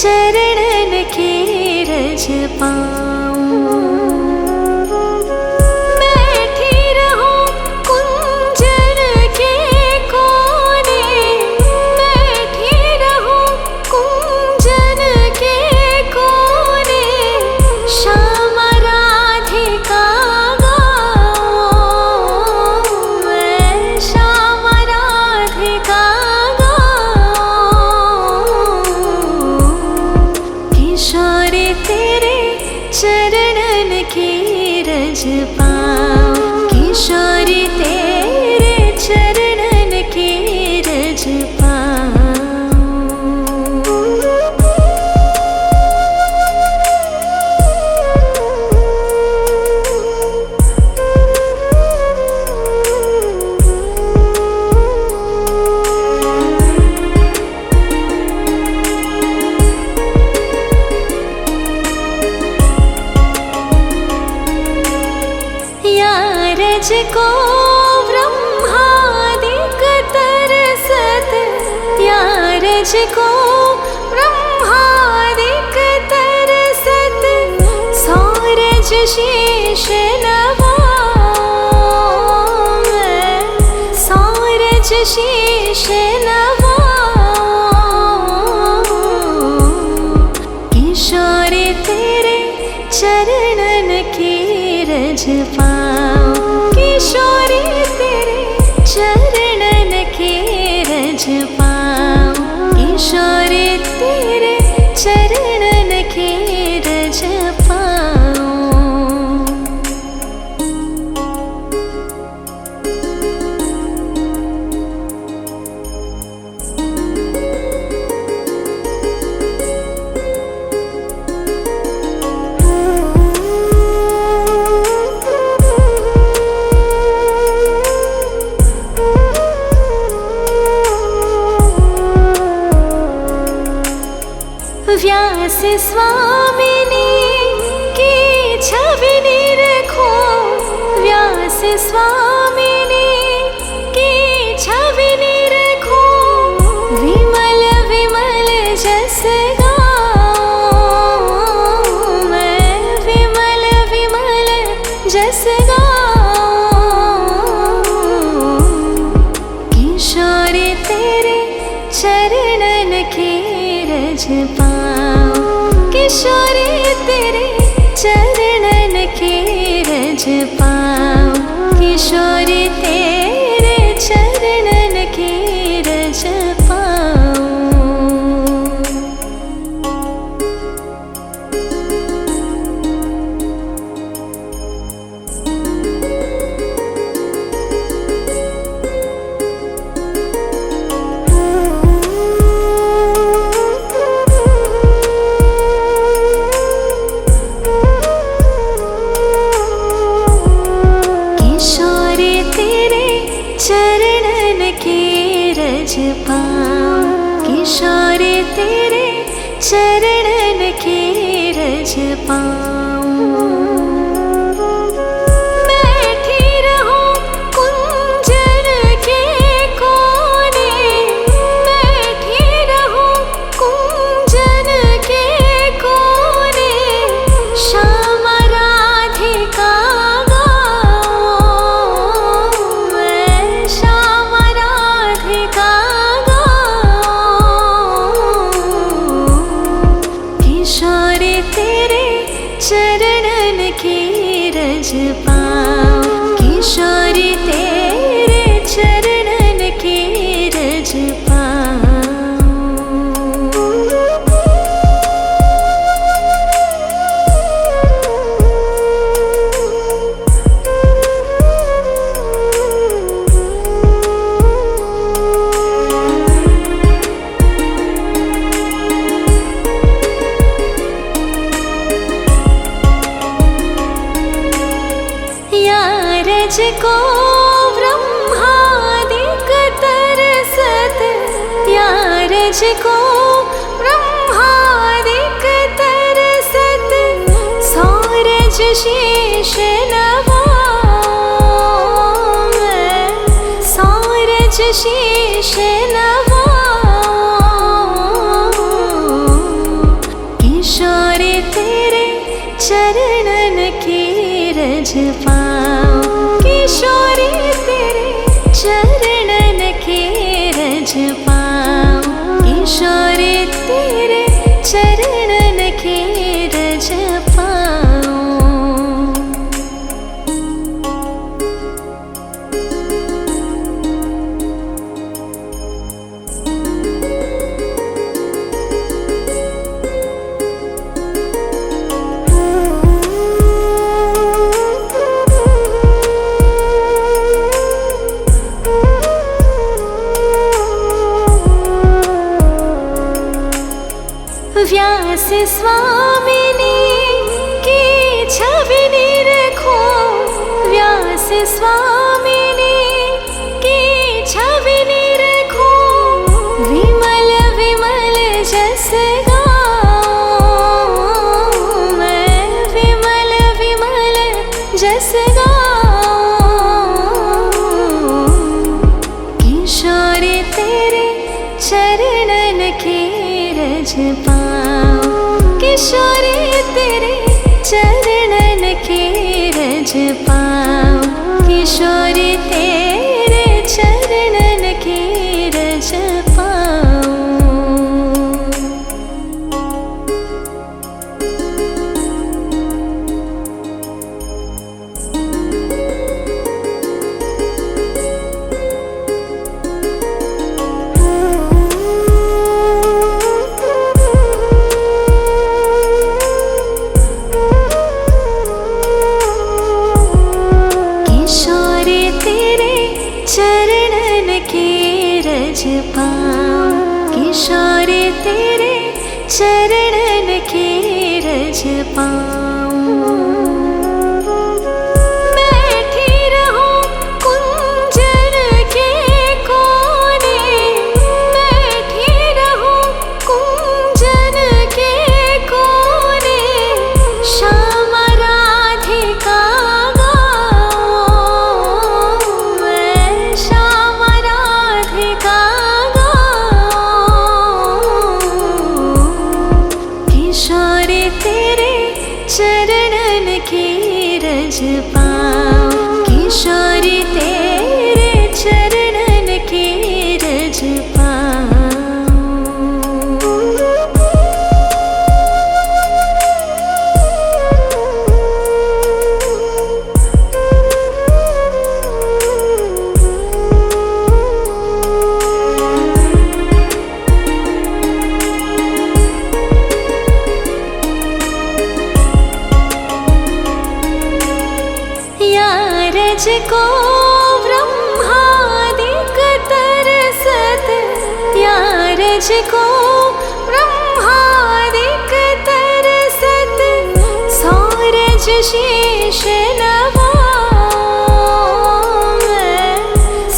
चरणन की रज पाऊं। बैठी रहूं कुंजर के कोने, बैठी रहूं कुंजर के कोने, श्याम राधिका गाऊं, मैं श्याम राधिका चरणन की रज पाऊं। किशोरी तेरे चरणन की रज को ब्रह्मादिक तरसत, यारज को ब्रह्मादिक तरसत, सौरज शीश नवाऊं, सौरज शीश नवाऊं। किशोरी तेरे चरणन की रज पाऊं। किशोरी तेरे चरणन की रज पाऊं। किशोरी तेरे चरणन की रज पाऊं। व्यास स्वामिनी की छवि निरखो, व्यास स्वामिनी की छवि निरखो, विमल विमल जस गाऊं, मैं विमल विमल जस गाऊं। किशोरी तेरे चरणन की रज पाऊं। किशोरी तेरे चरणन की रज पाऊं। किशोरी तेरे चरणन की रज पाऊं। चरणन की रज पाऊं। किशोरी तेरे चरणन की रज पाऊं। बैठी रहूं कुंजर के कोने, बैठी रहूं कुंजर के कोने, श्याम राधिका चरणन की रज पाऊं। किशोरी तेरे चरणन की रज को ब्रह्मादिक तरसत, यारज को ब्रह्मादिक तरसत, सौरज शीश नवाऊं, सौरज शीश नवाऊं। चरणन की रज पाऊं, किशोरी तेरे चरणन की रज पाऊं, किशोरी तेरे चरणन की रज पाऊं। व्यास स्वामिनी की छवि निरखो, व्यास स्वामिनी की छवि निरखो, विमल विमल जस गाऊं मैं, विमल विमल जस गाऊं, किशोरी तेरे चरणन की रज पाऊं, किशोरी तेरे चरणन की रज पाऊं, किशोरी तेरे चरणन की रज पाऊं। चरणन की रज पाऊं, किशोरी तेरे चरणन की रज पाऊं। बैठी रहूं कुंजन के कोने, बैठी रहूं कुंजन के कोने, श्याम राधिका चरणन की रज पाऊं, किशोरी तेरे चरणन की रज रज को ब्रह्मादिक तरसत, या रज को ब्रह्मादिक तरसत, सौरज शीश नवाऊं मैं,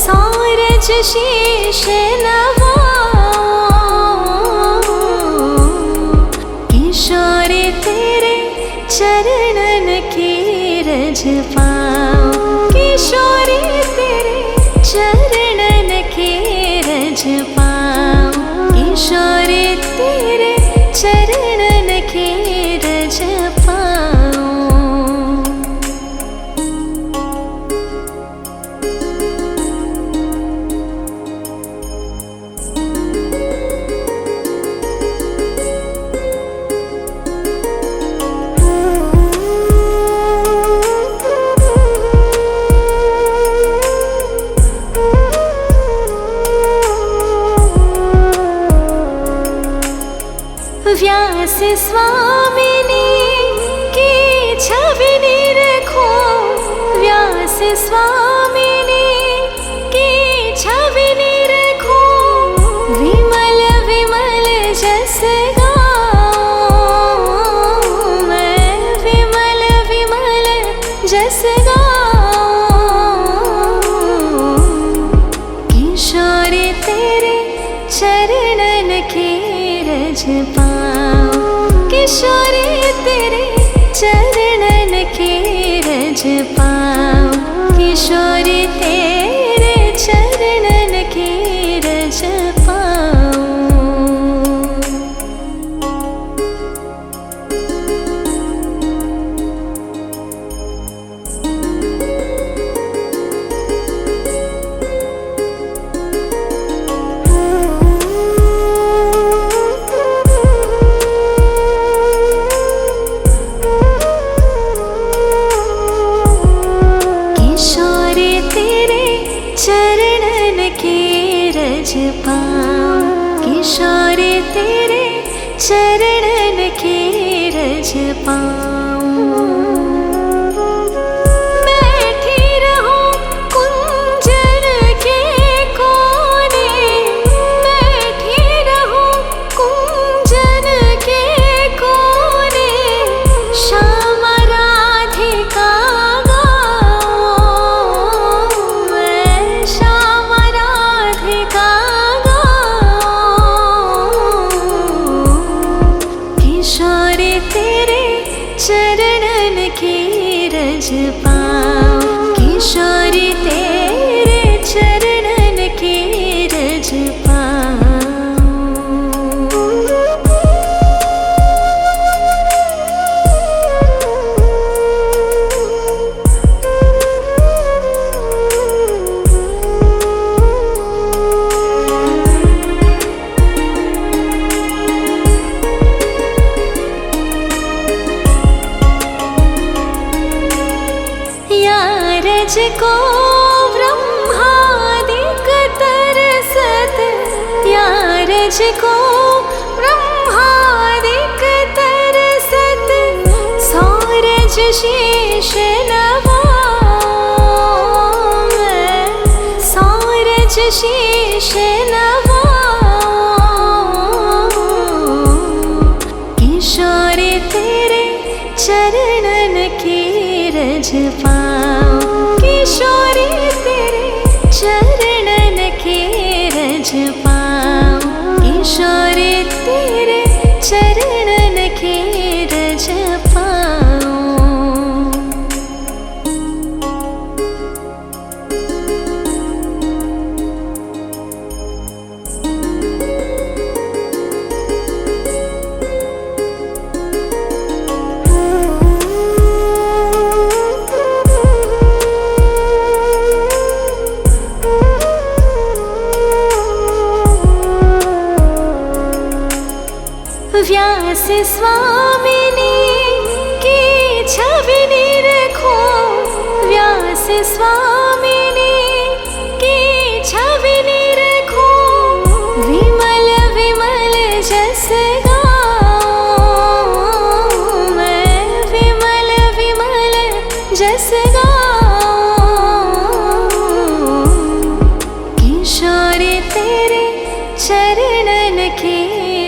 सौरज शीश नवाऊं, किशोरी तेरे चरणन की रज पाऊं, किशोरी तेरे चरणन की रज पाऊं, किशोरी तेरे चरणन की रज पाऊं। व्यास स्वामिनी की छवि निरखो, व्यास स्वामिनी की छवि निरखो, विमल विमल जस गाऊं मैं, विमल विमल जस गाऊं, किशोरी तेरे चरणन की रज पाऊं, किशोरी तेरे चरणन की रज पाऊं, किशोरी तेरे चरणन की रज पाऊं। की रज पाऊं। बैठी रहूं कुंजन के कोने, बैठी रहूं कुंजन के कोने, श्याम राधिका गाऊं, मैं श्याम राधिका किशोरी तेरे चरणन की रज पाऊं, किशोरी तेरे चरणन की रज पाऊं। रज को ब्रह्मादिक तरसत, या रज को ब्रह्मादिक तरसत, सौरज शीश नवाऊं, मैं सौरज शीश नवाऊं। किशोरी तेरे चरणन की रज पाऊं, किशोरी तेरे चरणन की रज पाऊं, किशोरी तेरे चरणन की रज पाऊं। व्यास स्वामिनी की छवि निरखो, व्यास स्वामिनी की छवि निरखो, विमल विमल जस गाऊं, मैं विमल विमल जस गाऊं। किशोरी तेरे चरणन की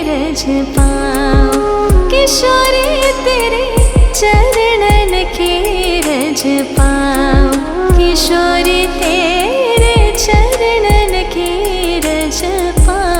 रज पाऊं, किशोरी तेरे चरणन की रज पाऊं, किशोरी तेरे चरणन की रज पाऊं।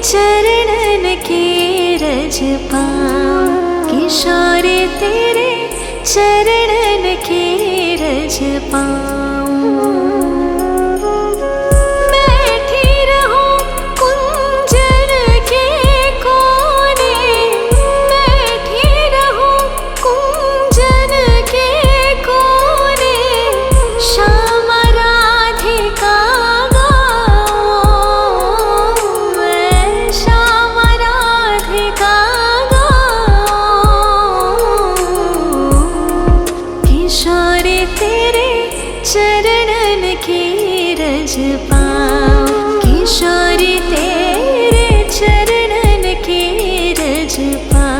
चरणन की रज पाऊं, किशोरी तेरे चरणन की रज पाऊं। बैठी रहूं कुंजन के कोने, बैठी रहूं कुंजन के कोने, श्याम राधिका चरणन की रज पाऊं, किशोरी तेरे चरणन की रज पाऊं।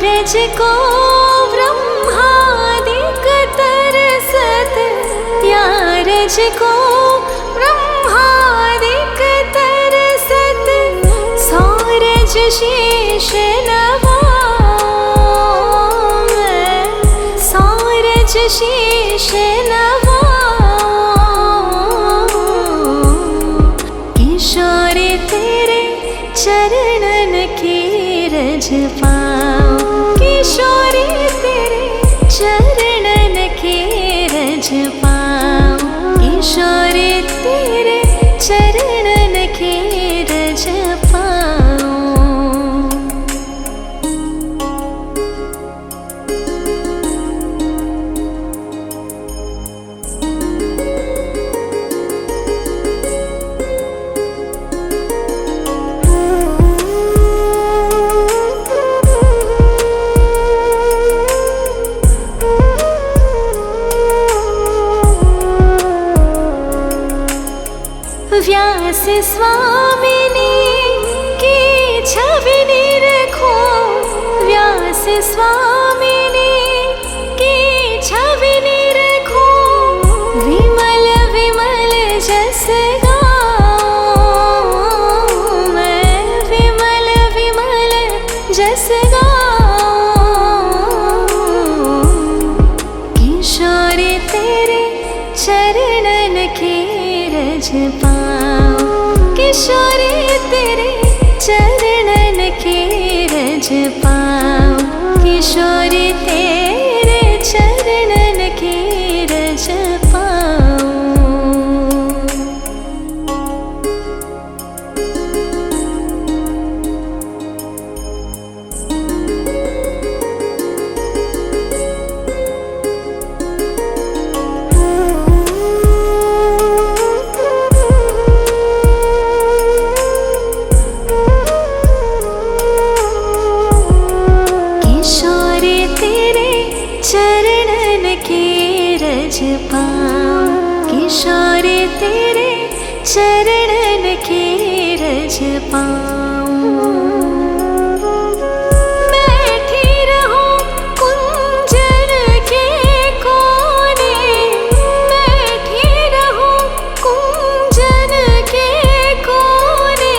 रज को ब्रह्मादिक तरसत, या रज को ब्रह्मादिक तरसत, सौरज शीश नवाऊं, मैं सौरज शीश नवाऊं। किशोरी तेरे चरणन की रज पाऊं, किशोरी तेरे चरणन की रज पाऊं, किशोरी तेरे चरणन की रज पाऊं। व्यास स्वामिनी की छवि निरखो, व्यास स्वामिनी की छवि निरखो, विमल विमल जस गाऊं मैं, विमल विमल जस गाऊं। किशोरी तेरे चरणन की रज पाऊं, किशोरी तेरे चरणन की रज पाऊं, किशोरी तेरे चरणन की रज पाऊं। चरणन की रज पाऊं, किशोरी तेरे चरणन की रज पाऊं। बैठी रहूं कुंजन के कोने, बैठी रहूं कुंजन के कोने,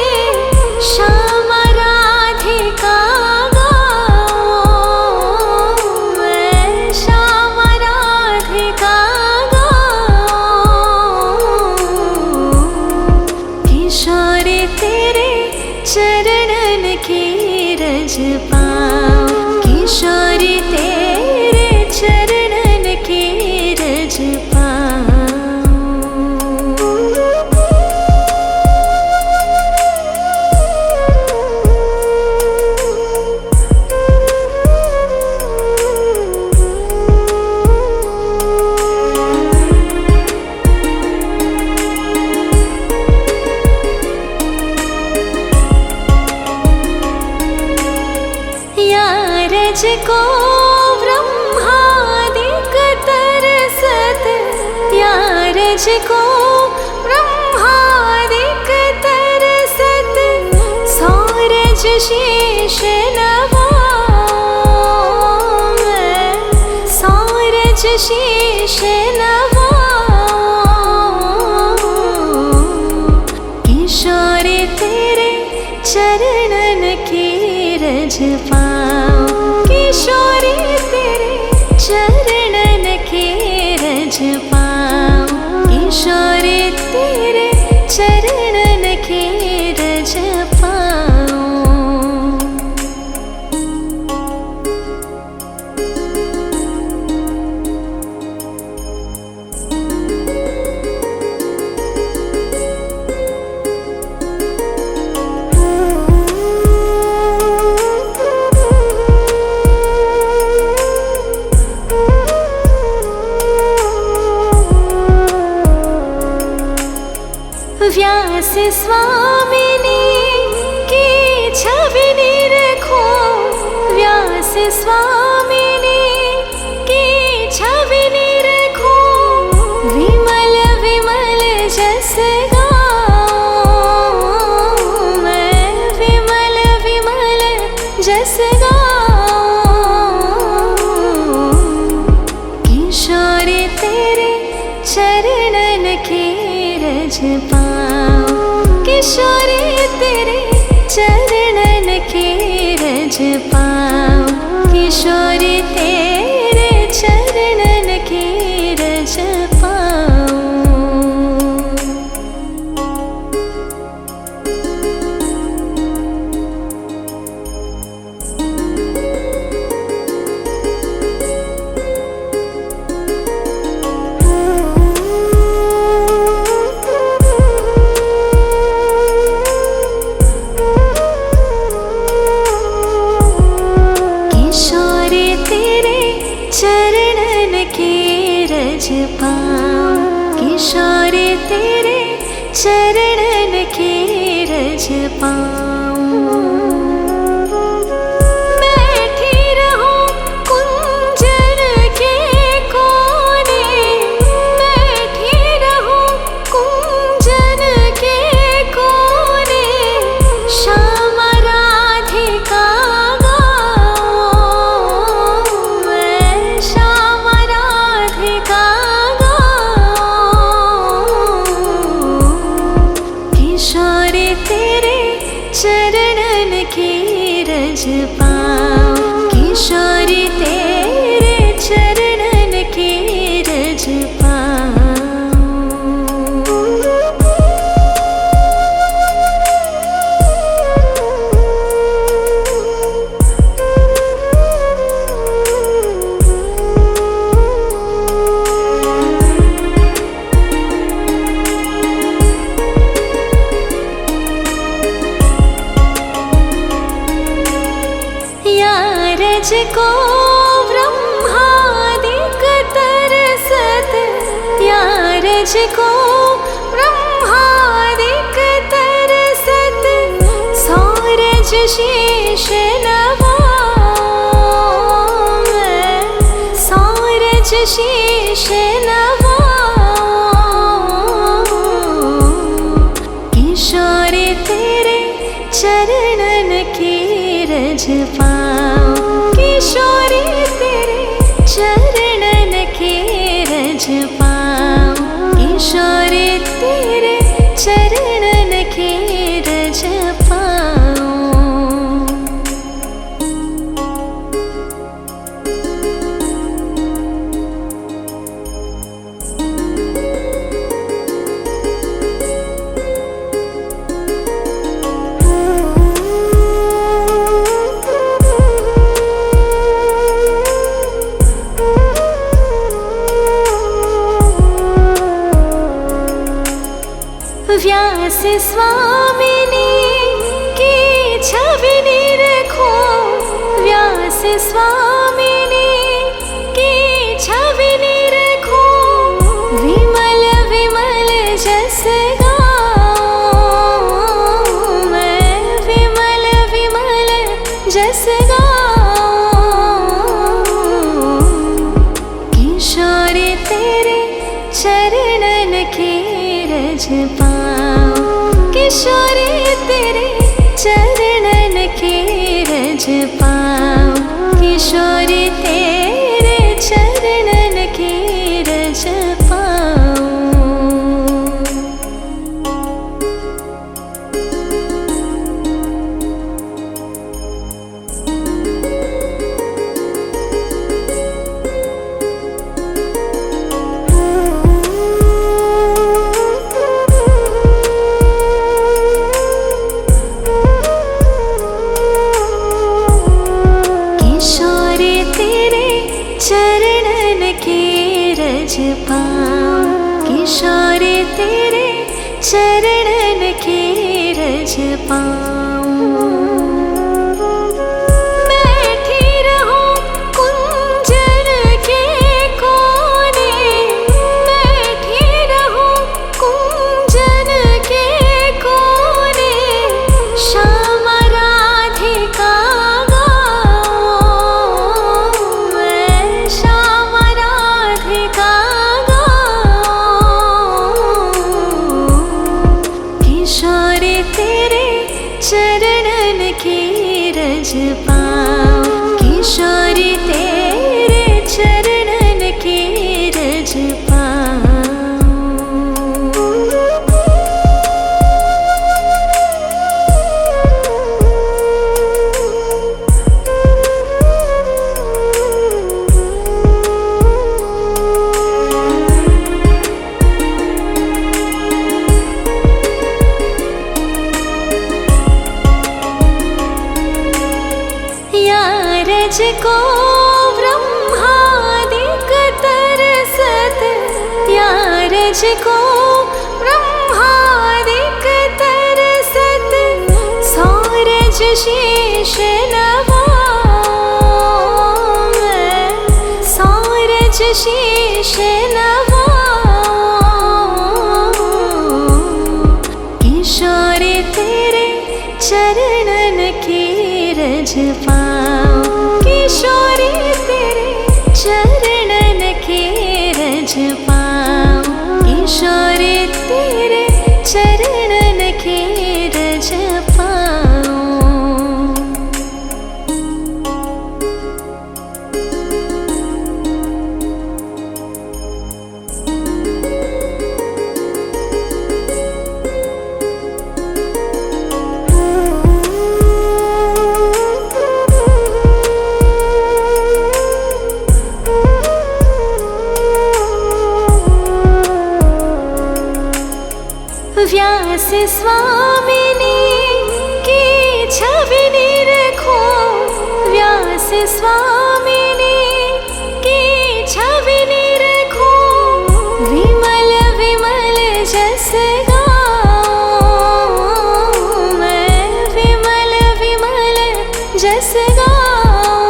श्याम राधिका चरणन की रज पाऊं, किशोरी तेरे चरणन की रज रज को ब्रह्मादिक तरसत, या रज को ब्रह्मादिक तरसत, सौरज शीश नवाऊं मैं, सौरज शीश नवाऊं। किशोरी तेरे चरणन की रज पाऊं, किशोरी तेरे चरणन की रज पाऊं, किशोरी तेरे चरणन की रज पाऊं। व्यास स्वामिनी की छवि निरखो, व्यास स्वामिनी की छवि निरखो, विमल विमल जस गाऊं मैं, विमल विमल जस गाऊं। किशोरी तेरे चरणन की रज पाऊं, किशोरी तेरे चरणन की रज पाऊं, किशोरी तेरे चरणन की रज पाऊं। चरणन की रज पाऊं, किशोरी तेरे चरणन की रज पाऊं। को ब्रह्मादिक तरसत, यारज को ब्रह्मादिक तरसत, सौरज शीश नवाऊं मैं, सौरज शीश नवाऊं। किशोरी तेरे चरणन की रज पाऊं, किशोरी तेरे चरणन की रज पाऊं, किशोरी तेरे चरणन की रज पाऊं। व्यास स्वामिनी की छवि निरखूं, व्यास स्वामिनी की छवि निरखूं, विमल विमल जस गाऊं मैं, विमल विमल जस गाऊं। किशोरी तेरे चरणन की रज पाऊं, किशोरी तेरे चरणन की रज पाऊं, किशोरी तेरे चरणन की रज पाऊं। चरणन की रज पाऊं, किशोरी तेरे चरणन की रज पाऊं। बैठी रहूं कुंजन के कोने, बैठी रहूं कुंजन के कोने, श्याम राधिका चरणन की रज पाऊं, किशोरी तेरे चरणन की रज पाऊं। यारज को ब्रह्मादिक तरसत, यारज को ब्रह्मादिक तरसत, सौरज शीश नवाऊं मैं, सौरज शीश नवाऊं। किशोरी तेरे चरणन की रज पाऊं, किशोरी तेरे चरणन की रज पाऊं, किशोरी तेरे चरणन की रज पाऊं। व्यास स्वामिनी की छवि निरखो, व्यास स्वामिनी की छवि निरखो, विमल विमल जस गाऊं मैं, विमल विमल जस गाऊं।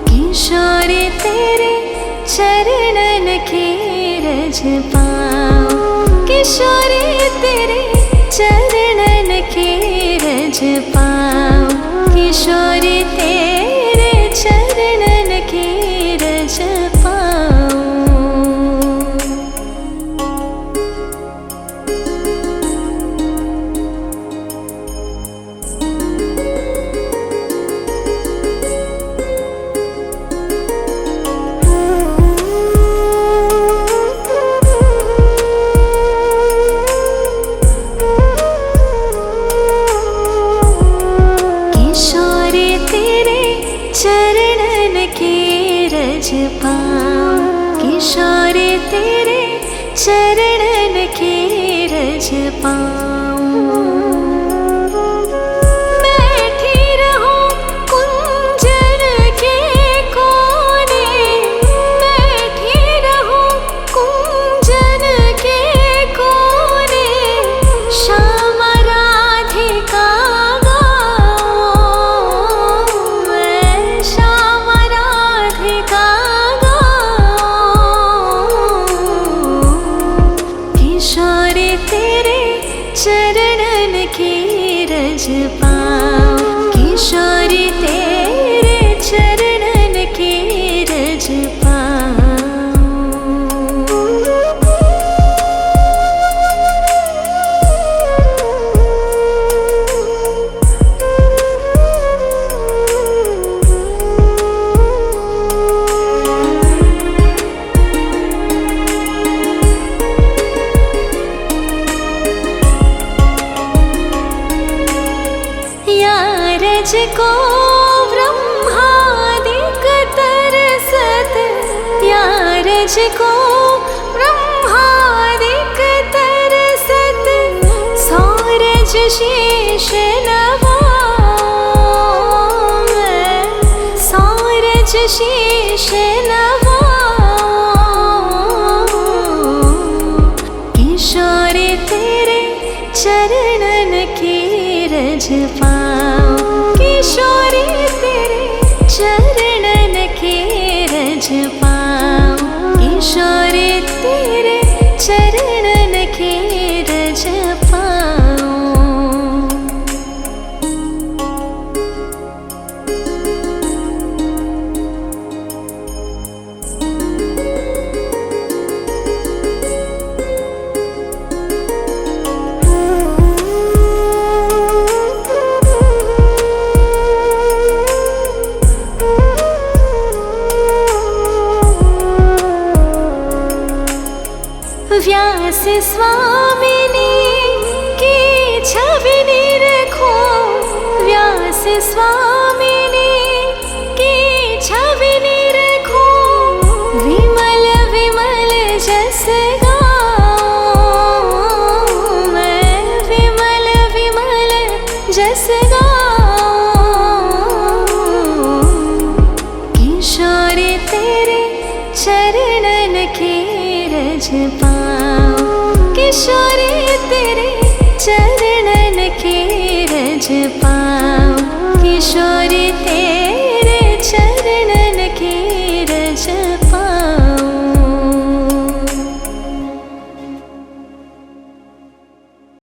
किशोर तेरे चरणन की रज पाऊं, किशोर तेरे चरणन की रज पाऊं, किशोर तेरे चरणन की रज पाऊं। चरणन की रज पाऊं, किशोर तेरे चरणन की रज पाऊं। बैठी रहूं कुंजन के कोने, बैठी रहूं कुंजन के कोने, श्याम राधिका चरणन की रज पाऊं, किशोर तेरे चरणन की रज रज को ब्रह्मादिक तरसत, या रज को ब्रह्मादिक तरसत, सौरज शीश नवाऊं मैं, सौरज शीश नवाऊं। किशोर तेरे चरणन की रज पाऊं, किशोर तेरे चरणन की रज पाऊं, किशोर तेरे चरणन की रज पाऊं। व्यास स्वामिनी की छवि निरखो, व्यास स्वामिनी की छवि निरखो, विमल विमल जस गाऊं मैं, विमल विमल जस गाऊं। किशोर तेरे चरणन की रज पाऊं, किशोर